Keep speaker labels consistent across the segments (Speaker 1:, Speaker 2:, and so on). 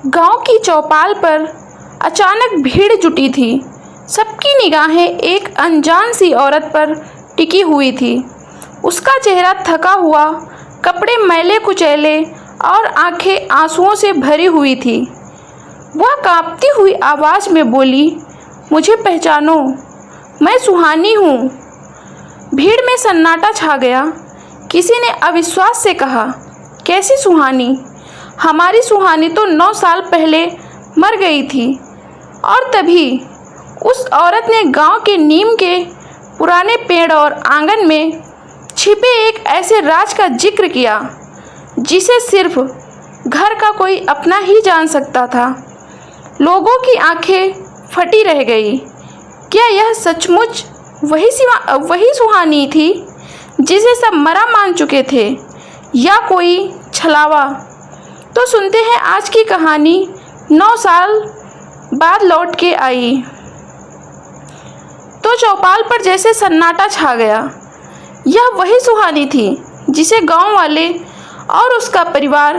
Speaker 1: गांव की चौपाल पर अचानक भीड़ जुटी थी। सबकी निगाहें एक अनजान सी औरत पर टिकी हुई थी। उसका चेहरा थका हुआ, कपड़े मैले कुचैले और आंखें आंसुओं से भरी हुई थी। वह कांपती हुई आवाज़ में बोली, मुझे पहचानो, मैं सुहानी हूँ। भीड़ में सन्नाटा छा गया। किसी ने अविश्वास से कहा, कैसी सुहानी? हमारी सुहानी तो 9 साल पहले मर गई थी। और तभी उस औरत ने गांव के नीम के पुराने पेड़ और आंगन में छिपे एक ऐसे राज का जिक्र किया जिसे सिर्फ घर का कोई अपना ही जान सकता था। लोगों की आंखें फटी रह गई। क्या यह सचमुच वही सुहानी थी जिसे सब मरा मान चुके थे, या कोई छलावा? तो सुनते हैं आज की कहानी 9 साल बाद लौट के आई। तो चौपाल पर जैसे सन्नाटा छा गया। यह वही सुहानी थी जिसे गांव वाले और उसका परिवार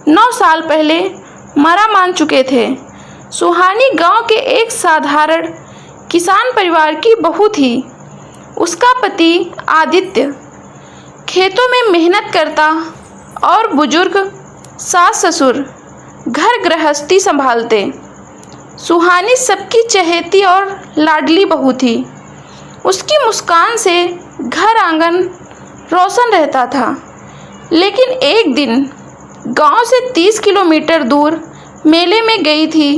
Speaker 1: 9 साल पहले मरा मान चुके थे। सुहानी गांव के एक साधारण किसान परिवार की बहू थी। उसका पति आदित्य खेतों में मेहनत करता और बुजुर्ग सास ससुर घर गृहस्थी संभालते। सुहानी सबकी चहेती और लाडली बहू थी। उसकी मुस्कान से घर आंगन रोशन रहता था। लेकिन एक दिन गांव से 30 किलोमीटर दूर मेले में गई थी।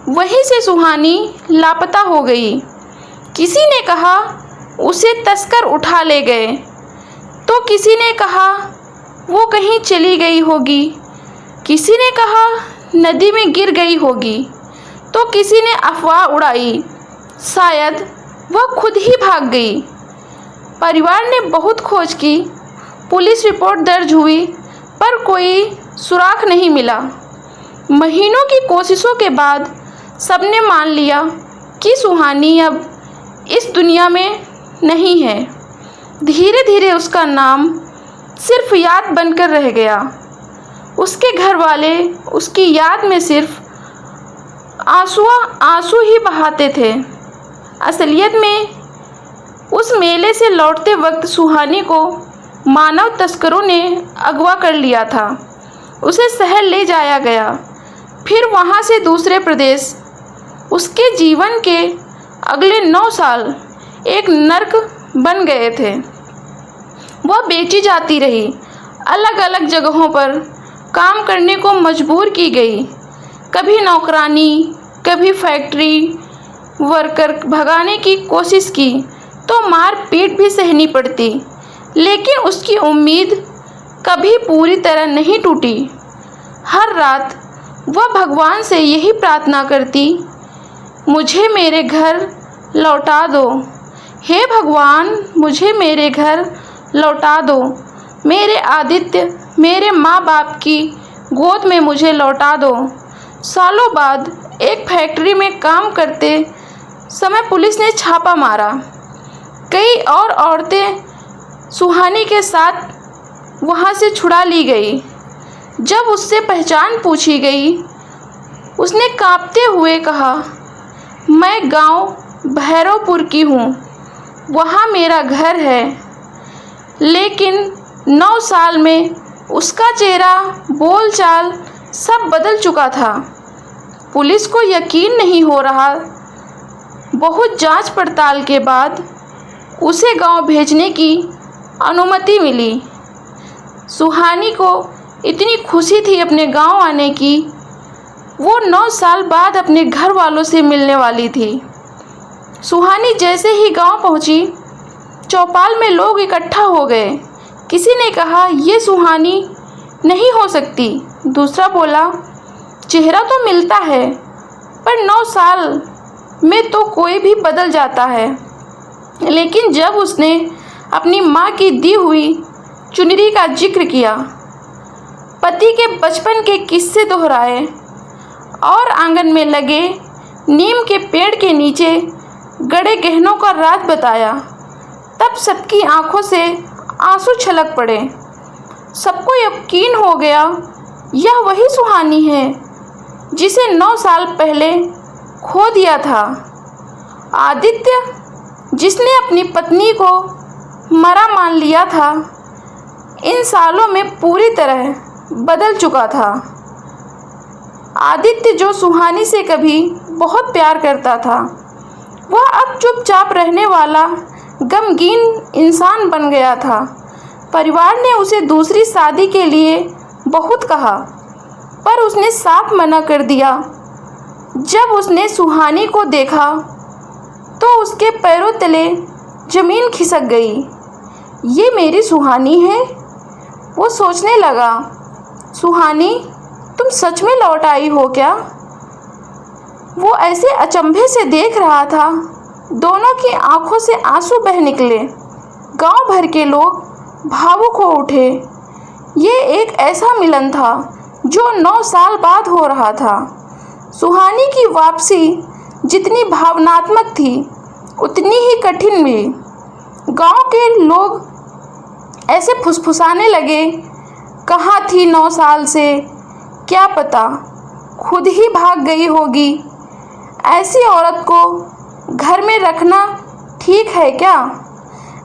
Speaker 1: वहीं से सुहानी लापता हो गई। किसी ने कहा उसे तस्कर उठा ले गए, तो किसी ने कहा वो कहीं चली गई होगी। किसी ने कहा नदी में गिर गई होगी, तो किसी ने अफवाह उड़ाई शायद वह खुद ही भाग गई। परिवार ने बहुत खोज की, पुलिस रिपोर्ट दर्ज हुई, पर कोई सुराग नहीं मिला। महीनों की कोशिशों के बाद सबने मान लिया कि सुहानी अब इस दुनिया में नहीं है। धीरे धीरे उसका नाम सिर्फ याद बनकर रह गया। उसके घर वाले उसकी याद में सिर्फ आंसू ही बहाते थे। असलियत में उस मेले से लौटते वक्त सुहानी को मानव तस्करों ने अगवा कर लिया था। उसे शहर ले जाया गया, फिर वहाँ से दूसरे प्रदेश। उसके जीवन के अगले 9 साल एक नर्क बन गए थे। वह बेची जाती रही, अलग अलग जगहों पर काम करने को मजबूर की गई। कभी नौकरानी, कभी फैक्ट्री वर्कर भगाने की कोशिश की तो मार पीट भी सहनी पड़ती। लेकिन उसकी उम्मीद कभी पूरी तरह नहीं टूटी। हर रात वह भगवान से यही प्रार्थना करती, मुझे मेरे घर लौटा दो। हे भगवान, मुझे मेरे घर लौटा दो। मेरे आदित्य, मेरे माँ बाप की गोद में मुझे लौटा दो। सालों बाद एक फैक्ट्री में काम करते समय पुलिस ने छापा मारा। कई और औरतें सुहानी के साथ वहाँ से छुड़ा ली गई। जब उससे पहचान पूछी गई, उसने कांपते हुए कहा, मैं गांव भैरवपुर की हूँ, वहाँ मेरा घर है। लेकिन 9 साल में उसका चेहरा, बोलचाल सब बदल चुका था। पुलिस को यकीन नहीं हो रहा। बहुत जांच पड़ताल के बाद उसे गांव भेजने की अनुमति मिली। सुहानी को इतनी खुशी थी अपने गांव आने की। वो 9 साल बाद अपने घर वालों से मिलने वाली थी। सुहानी जैसे ही गांव पहुंची, चौपाल में लोग इकट्ठा हो गए। किसी ने कहा, ये सुहानी नहीं हो सकती। दूसरा बोला, चेहरा तो मिलता है, पर 9 साल में तो कोई भी बदल जाता है। लेकिन जब उसने अपनी माँ की दी हुई चुनरी का जिक्र किया, पति के बचपन के किस्से दोहराए और आंगन में लगे नीम के पेड़ के नीचे गड़े गहनों का राज बताया, तब सबकी आंखों से आंसू छलक पड़े। सबको यकीन हो गया, यह वही सुहानी है जिसे 9 साल पहले खो दिया था। आदित्य, जिसने अपनी पत्नी को मरा मान लिया था, इन सालों में पूरी तरह बदल चुका था। आदित्य, जो सुहानी से कभी बहुत प्यार करता था, वह अब चुपचाप रहने वाला गमगीन इंसान बन गया था। परिवार ने उसे दूसरी शादी के लिए बहुत कहा, पर उसने साफ मना कर दिया। जब उसने सुहानी को देखा तो उसके पैरों तले जमीन खिसक गई। ये मेरी सुहानी है, वो सोचने लगा। सुहानी, तुम सच में लौट आई हो क्या? वो ऐसे अचंभे से देख रहा था, दोनों की आंखों से आंसू बह निकले। गांव भर के लोग भावुक हो उठे। ये एक ऐसा मिलन था जो 9 साल बाद हो रहा था। सुहानी की वापसी जितनी भावनात्मक थी, उतनी ही कठिन भी। गांव के लोग ऐसे फुसफुसाने लगे, कहाँ थी 9 साल से, क्या पता खुद ही भाग गई होगी। ऐसी औरत को घर में रखना ठीक है क्या?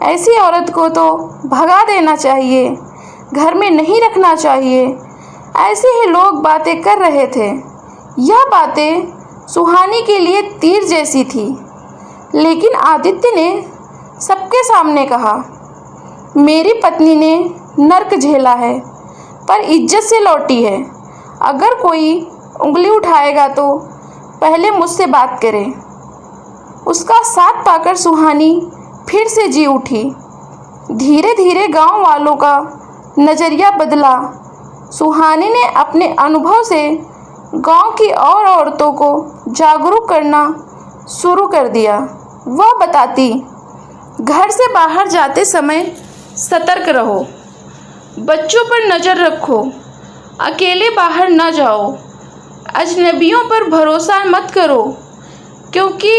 Speaker 1: ऐसी औरत को तो भगा देना चाहिए, घर में नहीं रखना चाहिए। ऐसे ही लोग बातें कर रहे थे। यह बातें सुहानी के लिए तीर जैसी थी, लेकिन आदित्य ने सबके सामने कहा, मेरी पत्नी ने नर्क झेला है, पर इज्जत से लौटी है। अगर कोई उंगली उठाएगा तो पहले मुझसे बात करे। उसका साथ पाकर सुहानी फिर से जी उठी। धीरे धीरे गांव वालों का नज़रिया बदला। सुहानी ने अपने अनुभव से गांव की और औरतों को जागरूक करना शुरू कर दिया। वह बताती, घर से बाहर जाते समय सतर्क रहो, बच्चों पर नज़र रखो, अकेले बाहर न जाओ, अजनबियों पर भरोसा मत करो, क्योंकि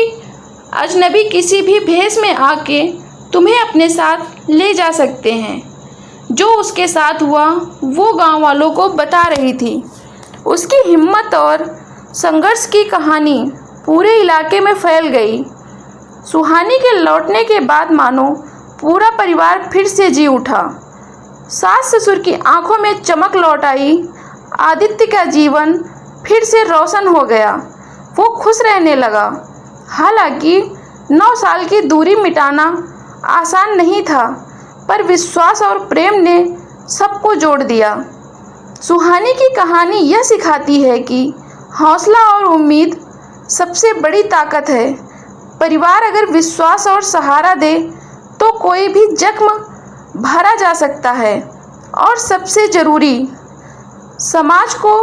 Speaker 1: अजनबी किसी भी भेष में आके तुम्हें अपने साथ ले जा सकते हैं। जो उसके साथ हुआ वो गांव वालों को बता रही थी। उसकी हिम्मत और संघर्ष की कहानी पूरे इलाके में फैल गई। सुहानी के लौटने के बाद मानो पूरा परिवार फिर से जी उठा। सास ससुर की आंखों में चमक लौट आई। आदित्य का जीवन फिर से रोशन हो गया। वो खुश रहने लगा। हालांकि 9 साल की दूरी मिटाना आसान नहीं था, पर विश्वास और प्रेम ने सबको जोड़ दिया। सुहानी की कहानी यह सिखाती है कि हौसला और उम्मीद सबसे बड़ी ताकत है। परिवार अगर विश्वास और सहारा दे तो कोई भी जख्म भरा जा सकता है। और सबसे ज़रूरी, समाज को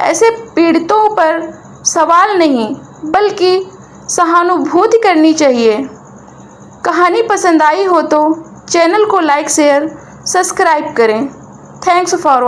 Speaker 1: ऐसे पीड़ितों पर सवाल नहीं बल्कि सहानुभूति करनी चाहिए। कहानी पसंद आई हो तो चैनल को लाइक शेयर सब्सक्राइब करें। Thanks for